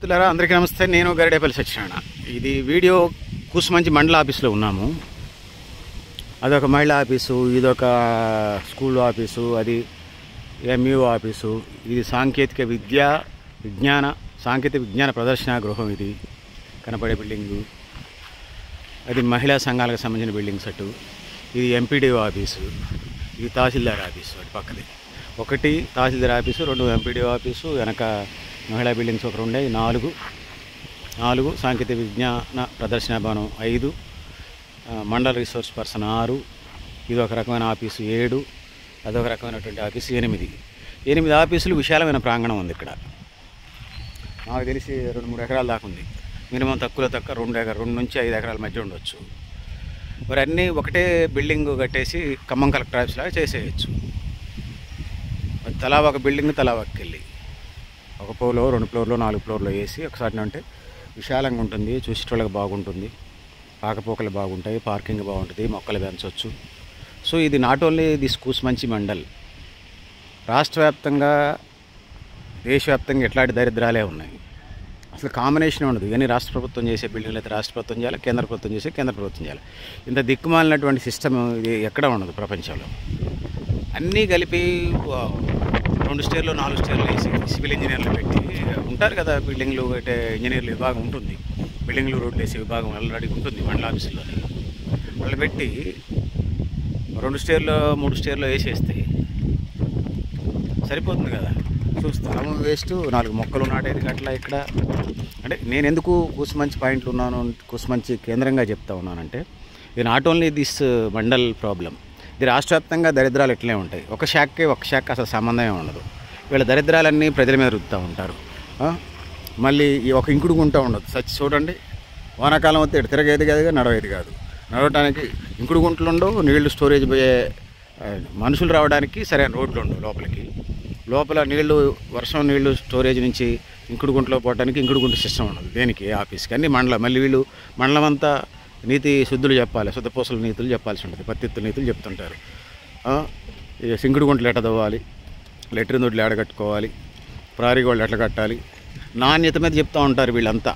మిత్రులారా అందరికీ నమస్తే. నేను గరిడేపల్లి సత్యనారాయణ. ఇది వీడియో కూసుమంచి మండల ఆఫీస్లో ఉన్నాము. అదొక మహిళా ఆఫీసు, ఇదొక స్కూల్ ఆఫీసు, అది ఎంఈఓ ఆఫీసు. ఇది సాంకేతిక విజ్ఞాన ప్రదర్శన గృహం. ఇది కనపడే బిల్డింగు, అది మహిళా సంఘాలకు సంబంధించిన బిల్డింగ్స్ అటు. ఇది ఎంపీడీఓ ఆఫీసు, ఇది తహసీల్దార్ ఆఫీసు. అటు పక్కది ఒకటి తహసీల్దార్ ఆఫీసు, 2 ఎంపీడీఓ ఆఫీసు, వెనక మహిళా బిల్డింగ్స్ ఒక 2, 4 సాంకేతిక విజ్ఞాన ప్రదర్శన భవనం 5, మండల రిసోర్స్ పర్సన్ 6, ఇది ఒక రకమైన ఆఫీసు 7, అదొక రకమైనటువంటి ఆఫీసు 8 ఆఫీసులు. విశాలమైన ప్రాంగణం ఉంది ఇక్కడ. నాకు తెలిసి 2-3 ఎకరాల దాకా ఉంది. మినిమం తక్కువ 2 నుంచి 5 ఎకరాల మధ్య ఉండొచ్చు. మరి అన్నీ ఒకటే బిల్డింగ్ కట్టేసి ఖమ్మం కలెక్టర్ ఆఫీస్ లాగా చేసేయచ్చు. తలా ఒక బిల్డింగ్ తలా ఒకకెళ్ళి 1 ఫ్లోర్లో 2 ఫ్లోర్లో 4 ఫ్లోర్లో వేసి ఒకసారి అంటే విశాలంగా ఉంటుంది, చూసేటోళ్ళకి బాగుంటుంది, పాకపోకలు బాగుంటాయి, పార్కింగ్ బాగుంటుంది, మొక్కలు పెంచవచ్చు. సో ఇది not only this Kusumanchi mandal, రాష్ట్ర వ్యాప్తంగా దేశవ్యాప్తంగా ఎట్లాంటి దరిద్రాలే ఉన్నాయి. అసలు కాంబినేషన్ ఉండదు. ఇవన్నీ రాష్ట్ర ప్రభుత్వం చేసే బిల్డింగ్లు అయితే రాష్ట్ర ప్రభుత్వం చేయాలి, కేంద్ర ప్రభుత్వం చేసే కేంద్ర ప్రభుత్వం చేయాలి. ఇంత దిక్కుమాలినటువంటి సిస్టమ్ ఇది ఎక్కడ ఉండదు ప్రపంచంలో. అన్నీ కలిపి 2 స్టేర్లు 4 స్టేర్లు వేసి సివిల్ ఇంజనీర్లు పెట్టి ఉంటారు కదా. బిల్డింగ్లు అంటే ఇంజనీర్లు విభాగం ఉంటుంది, బిల్డింగ్లు రోడ్లు వేసే విభాగం ఆల్రెడీ ఉంటుంది మండల ఆఫీసుల్లోని. వాళ్ళు పెట్టి 2 స్టేర్లు 3 స్టేర్లు వేసేస్తే సరిపోతుంది కదా. స్థలం వేస్ట్, 4 మొక్కలు నాటేది అట్లా ఇక్కడ. అంటే నేను ఎందుకు కూసుమంచి పాయింట్లు ఉన్నాను, కూసుమంచి కేంద్రంగా చెప్తా ఉన్నానంటే ఇది not only this mandal problem, ఇది రాష్ట్ర వ్యాప్తంగా దరిద్రాలు ఎట్లే ఉంటాయి. ఒక శాఖ అసలు సంబంధమే ఉండదు. వీళ్ళ దరిద్రాలన్నీ ప్రజల మీద రుద్దుతూ ఉంటారు. మళ్ళీ ఒక ఇంకుడు గుంట ఉండదు. చూడండి, వానాకాలం వస్తే ఇటు తిరగేది కాదు, నడవేది కాదు. నడవటానికి ఇంకుడు గుంటలు ఉండవు, నీళ్లు స్టోరేజ్ పోయే మనుషులు రావడానికి సరైన రోడ్లు ఉండవు. లోపల నీళ్లు, వర్షం నీళ్లు స్టోరేజ్ నుంచి ఇంకుడు గుంటలో పోవడానికి ఇంకుడు గుంట సిస్టమ్ ఉండదు. దేనికి? ఆఫీస్కి. అన్ని మళ్ళీ వీళ్ళు మండలం అంతా నీతి శుద్ధులు చెప్పాలి, శుద్ధపూసల నీతులు చెప్పాల్సి ఉంటుంది, పత్తిత్తుల నీతులు చెప్తుంటారు. ఇక సింకుడు గుంటలు ఎట్లా తవ్వాలి, లెట్రిన్ దొడ్లు ఎడగట్టుకోవాలి, ప్రారీ గోళ్ళు ఎట్లా కట్టాలి, నాణ్యత మీద చెప్తూ ఉంటారు వీళ్ళంతా.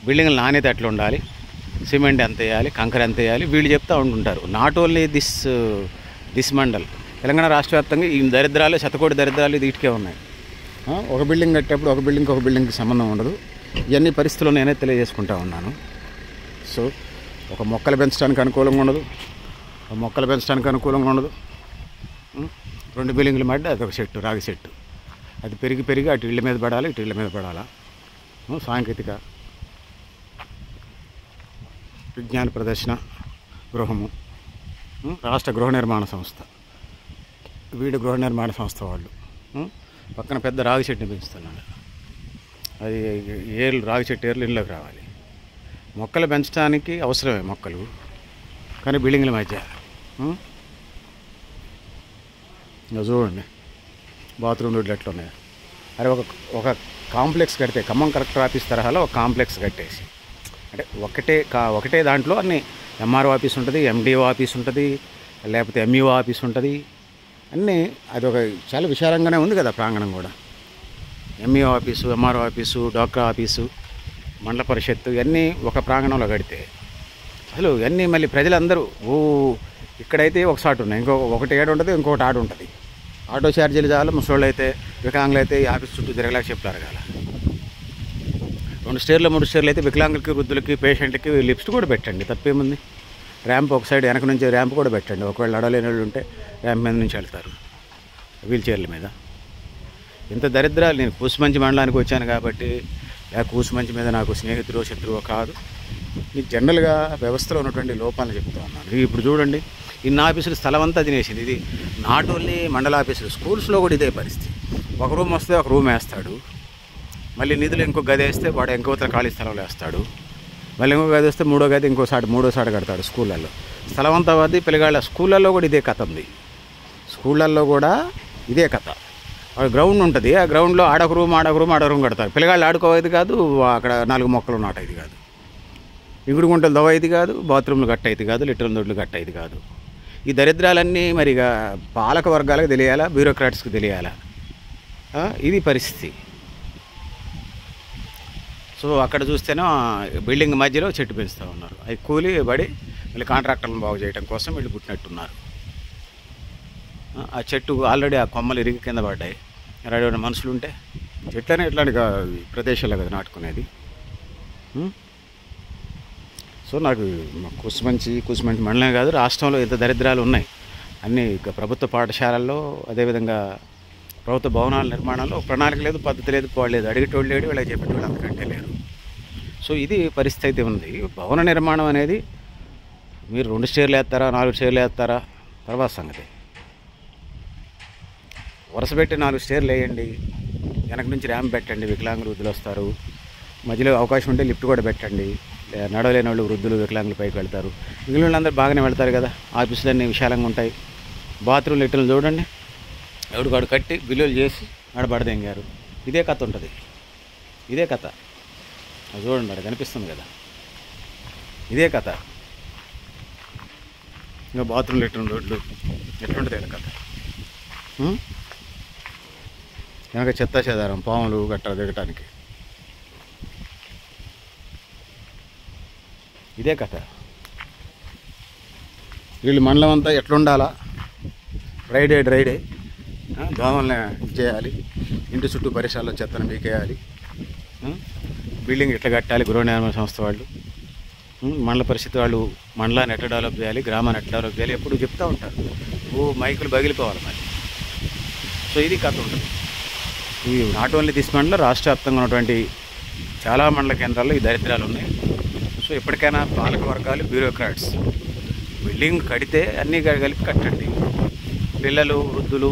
బిల్డింగ్ల నాణ్యత ఎట్లా ఉండాలి, సిమెంట్ ఎంత వేయాలి, కంకర ఎంత వేయాలి, వీళ్ళు చెప్తూ ఉంటుంటారు. Not only this mandal, Telangana రాష్ట్ర వ్యాప్తంగా ఈ దరిద్రాలు, శతకోటి దరిద్రాలు ఇది ఇటుకే ఉన్నాయి. ఒక బిల్డింగ్ కట్టేప్పుడు ఒక బిల్డింగ్కి సంబంధం ఉండదు. ఇవన్నీ పరిస్థితులు నేనే తెలియజేసుకుంటా ఉన్నాను. సో ఒక మొక్కలు పెంచడానికి అనుకూలంగా ఉండదు, 2 బిల్డింగ్ల మధ్య అదొక చెట్టు, రాగి చెట్టు, అది పెరిగి అటు ఇళ్ళ మీద పడాలి, ఇటు ఇళ్ళ మీద పడాలా. సాంకేతిక విజ్ఞాన ప్రదర్శన గృహము, రాష్ట్ర గృహ నిర్మాణ సంస్థ, వీడు గృహ నిర్మాణ సంస్థ వాళ్ళు పక్కన పెద్ద రాగి చెట్టుని పెంచుతున్నాడు. అది రాగి చెట్టు ఏర్లు ఇళ్ళకి రావాలి. మొక్కలు పెంచడానికి అవసరమే మొక్కలు, కానీ బిల్డింగ్ల మధ్య చూడండి బాత్రూమ్ రోడ్లు ఎట్లా ఉన్నాయి. అరే ఒక కాంప్లెక్స్ కడితే, ఖమ్మం కలెక్టర్ ఆఫీస్ తరహాలో ఒక కాంప్లెక్స్ కట్టేసి, అంటే ఒకటే దాంట్లో అన్ని ఎంఆర్ఓ ఆఫీస్ ఉంటుంది, ఎండిఓ ఆఫీస్ ఉంటుంది, లేకపోతే ఎంఈఓ ఆఫీస్ ఉంటుంది, అన్నీ అది ఒక చాలా విశాలంగానే ఉంది కదా ప్రాంగణం కూడా. MEO office, MRO office, doctor office, మండల పరిషత్తు, ఇవన్నీ ఒక ప్రాంగణంలో కడితే అసలు ఇవన్నీ మళ్ళీ ప్రజలందరూ ఇక్కడైతే ఒక సాటు ఉన్నాయి, ఒకటి ఏడు ఉంటుంది, ఇంకొకటి ఆడు ఉంటుంది. ఆటో ఛార్జీలు చాలు, ముసలోళ్ళు అయితే వికలాంగులు అయితే ఈ ఆఫీస్ చుట్టూ తిరగలేక చెప్తారు కదా. 2 స్టేర్లు 3 స్టేర్లు అయితే వికలాంగులకి, వృద్ధులకి, పేషెంట్కి లిఫ్ట్ కూడా పెట్టండి, తప్పేముంది. ర్యాంప్ ఒక సైడ్ వెనక నుంచి ర్యాంప్ కూడా పెట్టండి. ఒకవేళ నడవలేని వాళ్ళు ఉంటే ర్యాంప్ మీద నుంచి వెళ్తారు వీల్ చైర్ల మీద. ఇంత దరిద్రాలు. నేను కూసుమంచి మండలానికి వచ్చాను కాబట్టి కూసుమంచి మీద నాకు స్నేహితుడు శత్రువు కాదు. ఈ జనరల్గా వ్యవస్థలో ఉన్నటువంటి లోపాలను చెప్తూ ఉన్నాను. ఇప్పుడు చూడండి, ఇన్ని ఆఫీసులు స్థలం అంతా తినేసింది. ఇది నాట్ ఓన్లీ మండల ఆఫీసులు, స్కూల్స్లో కూడా ఇదే పరిస్థితి. ఒక రూమ్ వస్తే ఒక రూమ్ వేస్తాడు, మళ్ళీ నిధులు ఇంకో గది వేస్తే వాడు ఇంకోతర ఖాళీ స్థలంలో వేస్తాడు, మళ్ళీ ఇంకో గది వస్తే మూడో సాడు కడతాడు. స్కూళ్ళల్లో స్థలం అంతా వద్ది పిల్లగాళ్ళ. స్కూళ్ళల్లో కూడా ఇదే కథ ఉంది. స్కూళ్ళల్లో కూడా ఇదే కథ. గ్రౌండ్ ఉంటుంది, ఆ గ్రౌండ్లో ఆడొక రూమ్ కడతారు. పిల్లగాళ్ళు ఆడుకోవేది కాదు, అక్కడ 4 మొక్కలు నాటేది కాదు, ఇంకుడు గుంటలు దవ్వేది కాదు, బాత్రూమ్లు కట్టేది కాదు, లెట్రిన్ దొడ్లు కట్టేది కాదు. ఈ దరిద్రాలన్నీ మరిగా పాలక వర్గాలకు తెలియాలా, బ్యూరోక్రాట్స్కి తెలియాలా? ఇది పరిస్థితి. సో అక్కడ చూస్తేనే బిల్డింగ్ మధ్యలో చెట్టు పెంచుతూ ఉన్నారు. అవి కూలి పడి వీళ్ళు కాంట్రాక్టర్లను బాగు చేయడం కోసం వీళ్ళు పుట్టినట్టున్నారు. ఆ చెట్టు ఆల్రెడీ ఆ కొమ్మలు ఇరిగి కింద పడ్డాయి. రెడీ మనుషులు ఉంటే చెట్లనే ఇట్లాంటి ప్రదేశాల్లో కదా నాటుకునేది. సో నాకు కూసుమంచి మండలమే కాదు, రాష్ట్రంలో ఎంత దరిద్రాలు ఉన్నాయి అన్నీ. ప్రభుత్వ పాఠశాలల్లో, అదేవిధంగా ప్రభుత్వ భవనాల నిర్మాణంలో ప్రణాళిక లేదు, పద్ధతి లేదు, పోలేదు. అడిగేటోళ్ళు లేడు, వీళ్ళకి చెప్పేటోళ్ళు అంతకంటే లేరు. సో ఇది పరిస్థితి ఉంది. భవన నిర్మాణం అనేది మీరు 2 స్టేర్లు వేస్తారా, 4 స్టేర్లు వేస్తారా తర్వాత సంగతి. వరుస పెట్టి 4 స్టేర్లు వేయండి, వెనక నుంచి ర్యాంప్ పెట్టండి, వికలాంగులు వృద్ధులు వస్తారు. మధ్యలో అవకాశం ఉంటే లిఫ్ట్ కూడా పెట్టండి. నడవలేని వాళ్ళు, వృద్ధులు, వికలాంగులు పైకి వెళ్తారు. మిగిలిన వాళ్ళందరూ బాగానే వెళ్తారు కదా. ఆఫీసులన్నీ విశాలంగా ఉంటాయి. బాత్రూమ్ లెట్టర్లు చూడండి, ఎవడికాడు కట్టి బిల్లులు చేసి ఆడబడదెంగారు. ఇదే కథ ఉంటుంది, ఇదే కథ. అది చూడండి, అది కనిపిస్తుంది కదా, ఇదే కథ. ఇంకా బాత్రూమ్ లెటర్ రోడ్లు ఎట్లుంటుంది కదా కథ. వెనక చెత్త చెదారం, పాములు గట్ట దిగటానికి ఇదే కథ. వీళ్ళు మండలం అంతా ఎట్లుండాలా, డ్రైడే దోమల్ని చేయాలి, ఇంటి చుట్టూ పరిసరాల్లో చెత్తను పీకేయాలి, బిల్డింగ్ ఎట్లా కట్టాలి, గృహ నిర్మాణ సంస్థ వాళ్ళు, మండల పరిస్థితి వాళ్ళు మండలాన్ని ఎట్లా డెవలప్ చేయాలి, గ్రామాన్ని ఎట్లా డెవలప్ చేయాలి ఎప్పుడు చెప్తూ ఉంటారు. మైకులు పగిలిపోవాలి మరి. సో ఇది కథ ఉంటుంది. ఈ నాట్ ఓన్లీ దిస్ మండలం, రాష్ట్ర వ్యాప్తంగా ఉన్నటువంటి చాలా మండల కేంద్రాల్లో ఈ దరిద్రాలు ఉన్నాయి. సో ఎప్పటికైనా పాలక వర్గాలు, బ్యూరోక్రాట్స్ బిల్డింగ్ కడితే అన్నీ కలిపి కట్టండి. పిల్లలు, వృద్ధులు,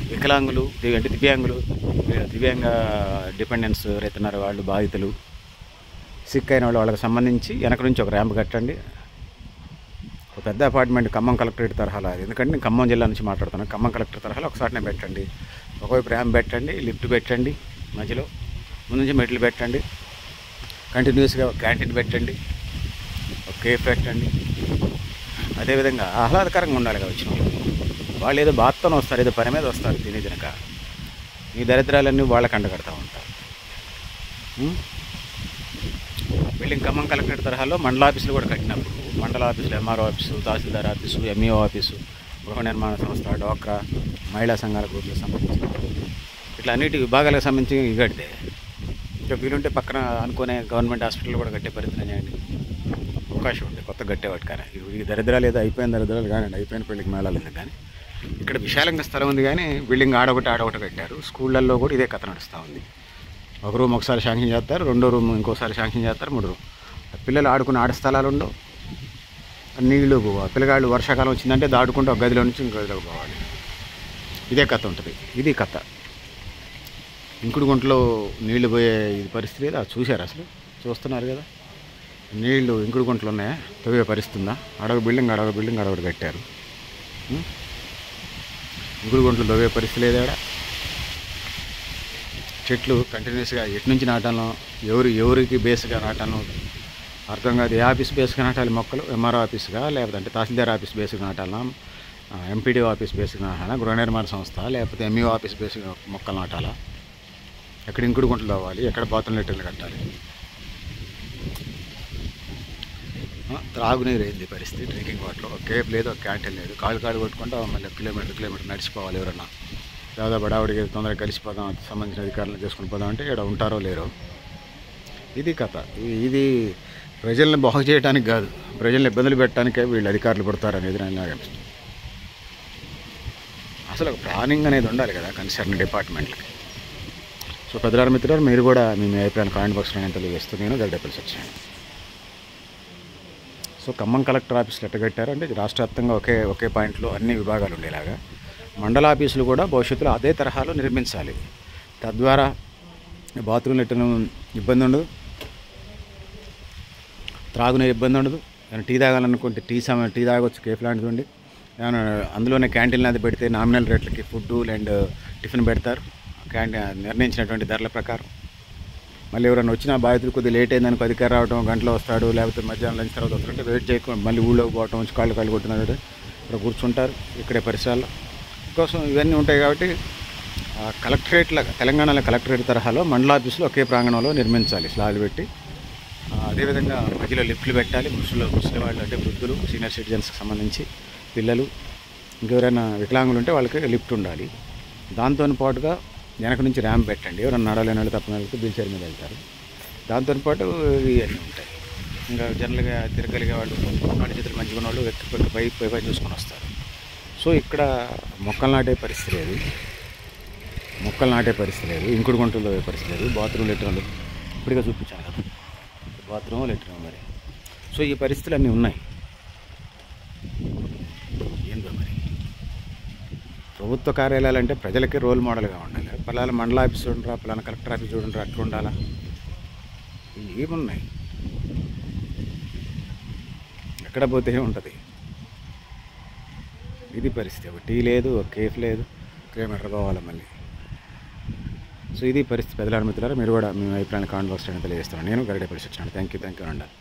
వికలాంగులు, అంటే దివ్యాంగ డిపెండెన్స్ ఎవరైతున్నారో వాళ్ళు, బాధితులు, సిక్ అయిన వాళ్ళకి సంబంధించి వెనక నుంచి ఒక ర్యాంప్ కట్టండి. ఒక పెద్ద అపార్ట్మెంట్ ఖమ్మం కలెక్టరేట్ తరహాలో, ఎందుకంటే నేను ఖమ్మం జిల్లా నుంచి మాట్లాడుతున్నాను. ఖమ్మం కలెక్టర్ తరహాలో ఒకసారినే పెట్టండి. ఒకవైపు ర్యాంప్ పెట్టండి, లిఫ్ట్ పెట్టండి, మధ్యలో ముందు నుంచి మెట్లు పెట్టండి, కంటిన్యూస్గా క్యాంటీన్ పెట్టండి, ఒక కేఫ్ పెట్టండి. అదేవిధంగా ఆహ్లాదకరంగా ఉండాలి కదా వచ్చిన వాళ్ళు. ఏదో బాత్తోనే వస్తారు, ఏదో పని మీద వస్తారు తిని తినక. ఈ దరిద్రాలన్నీ వాళ్ళ కండగడతా ఉంటారు. బిల్డింగ్ ఖమ్మం కలెక్టరేట్ తరహాలో మండల ఆఫీసులు కూడా కట్టినప్పుడు, మండల ఆఫీసులు, ఎంఆర్ఓ ఆఫీసు, తహసీల్దార్ ఆఫీసు, ఎంఈఓ ఆఫీసు, గృహ నిర్మాణ సంస్థ, డోక్రా, మహిళా సంఘాల గ్రూపులకు సంబంధించి ఇట్లా అన్నిటి విభాగాలకు సంబంధించి కడితే ఇంకా వీలుంటే పక్కన అనుకునే గవర్నమెంట్ హాస్పిటల్ కూడా కట్టే ప్రయత్నం చేయండి. అవకాశం ఉంది కొత్త కట్టేవాటి. కానీ ఈ దరిద్రాలు ఏదో అయిపోయిన దరిద్రాలు కానివ్వండి, అయిపోయిన పెళ్ళికి మేళాలు ఉంది. కానీ ఇక్కడ విశాలంగా స్థలం ఉంది, కానీ బిల్డింగ్ ఆడొకటి కట్టారు. స్కూళ్ళల్లో కూడా ఇదే కథ నడుస్తూ ఉంది. ఒక రూమ్ ఒకసారి శాంక్షన్ చేస్తారు, రెండో రూమ్ ఇంకోసారి శాంక్షన్ చేస్తారు, మూడో రూమ్. పిల్లలు ఆడుకునే ఆడ స్థలాలు ఉండవు, నీళ్ళు పిల్లగాళ్ళు వర్షాకాలం వచ్చిందంటే దాడుకుంటూ ఒక గదిలో నుంచి ఇంకో గదిలోకి పోవాలి. ఇదే కథ ఉంటుంది, ఇది కథ. ఇంకుడు గుంటలో నీళ్లు పోయే ఇది పరిస్థితి లేదు. అది చూశారు, అసలు చూస్తున్నారు కదా. నీళ్లు ఇంకుడు గుంటలు ఉన్నాయా, తవ్వే పరిస్థితి ఉందా? అడవి బిల్డింగ్ అడవి కట్టారు. ఇంకుడు గుంటలు తవ్వే పరిస్థితి లేదా? చెట్లు కంటిన్యూస్గా ఎటు నుంచి నాటాలో, ఎవరికి బేస్గా నాటాలో అర్థం కాదు. ఏ ఆఫీస్ బేస్గా నాటాలి మొక్కలు? ఎంఆర్ఓ ఆఫీస్గా, లేకపోతే తహసీల్దార్ ఆఫీస్ బేస్గా నాటాలా, ఎంపీడీఓ ఆఫీస్ బేస్గా నాటాలా, గృహ నిర్మాణ సంస్థ, లేకపోతే ఎంఈఓ ఆఫీస్ బేస్గా మొక్కలు నాటాలా? ఎక్కడ ఇంకుడు గుంటలు తవ్వాలి, ఎక్కడ బాత్రూమ్ లెటర్లు కట్టాలి? త్రాగునీరు ఏంది పరిస్థితి? డ్రింకింగ్ వాటర్, ఒక కేఫ్ లేదు, ఒక క్యాంటీన్ లేదు. కాళ్ళు కొట్టుకుంటూ మళ్ళీ కిలోమీటర్ నడిచిపోవాలి. ఎవరన్నా దాదాపు బడావుడికి తొందరగా కలిసిపోదాం, సంబంధించిన అధికారులను చేసుకుని పోదాం అంటే ఇక్కడ ఉంటారో లేరో. ఇది కథ. ఇది ప్రజల్ని బాగు చేయడానికి కాదు, ప్రజల్ని ఇబ్బందులు పెట్టడానికే వీళ్ళు అధికారులు పడతారు అనేది నాకు అనిపిస్తుంది. అసలు ఒక ప్లానింగ్ అనేది ఉండాలి కదా కన్సర్న్ డిపార్ట్మెంట్లకి. సో పెద్దవారి మిత్రులు, మీరు కూడా మీ అభిప్రాయాన్ని కామెంట్ బాక్స్లో నేను తెలియజేస్తూ నేను గడ్డపల్లి వచ్చాను. సో ఖమ్మం కలెక్టర్ ఆఫీసులు ఎట్ట కట్టారు అంటే రాష్ట్ర వ్యాప్తంగా ఒకే పాయింట్లో అన్ని విభాగాలు ఉండేలాగా మండల ఆఫీసులు కూడా భవిష్యత్తులో అదే తరహాలో నిర్మించాలి. తద్వారా బాత్రూమ్ లెట్టను ఇబ్బంది ఉండదు, త్రాగునీరు ఇబ్బంది ఉండదు. ఏమైనా టీ తాగాలనుకుంటే టీ తాగొచ్చు, కేఫ్ లాంటిది ఉండి. ఏమైనా అందులోనే క్యాంటీన్లు అది పెడితే నామినల్ రేట్లకి ఫుడ్ అండ్ టిఫిన్ పెడతారు, నిర్ణయించినటువంటి ధరల ప్రకారం. మళ్ళీ ఎవరైనా వచ్చినా బాధితులు కొద్దిగా లేట్ అయిందనుకో, అధికారి రావడం గంటలో వస్తాడు, లేకపోతే మధ్యాహ్నం లంచ్ తర్వాత వస్తుంటే వెయిట్ చేయకుండా మళ్ళీ ఊళ్ళోకి పోవటం, వచ్చి కాళ్ళు కొట్టినాడు ఇక్కడ కూర్చుంటారు. ఇక్కడే పరిసరాల్లో కోసం ఇవన్నీ ఉంటాయి కాబట్టి కలెక్టరేట్ తెలంగాణలో కలెక్టరేట్ తరహాలో మండలాఫీసులో ఒకే ప్రాంగణంలో నిర్మించాలి స్లాబ్లు పెట్టి. అదేవిధంగా మధ్యలో లిఫ్ట్లు పెట్టాలి. ముసలి వాళ్ళు అంటే వృద్ధులు, సీనియర్ సిటిజన్స్కి సంబంధించి పిల్లలు, ఇంకెవరైనా వికలాంగులు ఉంటే వాళ్ళకి లిఫ్ట్ ఉండాలి. దాంతో పాటుగా వెనక నుంచి ర్యాంప్ పెట్టండి. ఎవరైనా నడవలేని వాళ్ళు తప్పని వాళ్ళకి వీల్ చైర్ మీద వెళ్తారు. దాంతోపాటు ఇవన్నీ ఉంటాయి. ఇంకా జనరల్గా తిరగలిగే వాళ్ళు, నాటి చేతులు మంచిగా ఉన్న వాళ్ళు ఎక్కి పై చూసుకొని వస్తారు. సో ఇక్కడ మొక్కలు నాటే పరిస్థితి లేదు, ఇంకుడు గుంటలు పరిస్థితి లేదు, బాత్రూమ్ లెట్రిన్లు ఇప్పటికే చూపించాను కదా, బాత్రూమ్ లెట్రిన్ మరి. సో ఈ పరిస్థితులు అన్నీ ఉన్నాయి. ఏంటో మరి ప్రభుత్వ కార్యాలయాలు అంటే ప్రజలకి రోల్ మోడల్గా ఉండాలి. పలానా మండల ఆఫీస్ చూడండిరా, పలానా కలెక్టర్ ఆఫీస్ చూడండిరా, అట్లా ఉండాలా? ఏమున్నాయి, ఎక్కడ పోతే ఉంటుంది. ఇది పరిస్థితి. ఒక టీ లేదు, ఒక కేఫ్ లేదు, కిలోమీటర్ పోవాలి మళ్ళీ. సో ఇది పరిస్థితి. పెద్దల మిత్రులారా, మీరు కూడా మీ అభిప్రాయాన్ని కామెంట్ బాక్స్లో తెలియజేస్తాను. నేను గరిడే పరిస్థితి వచ్చాను. Thank you అండాలి.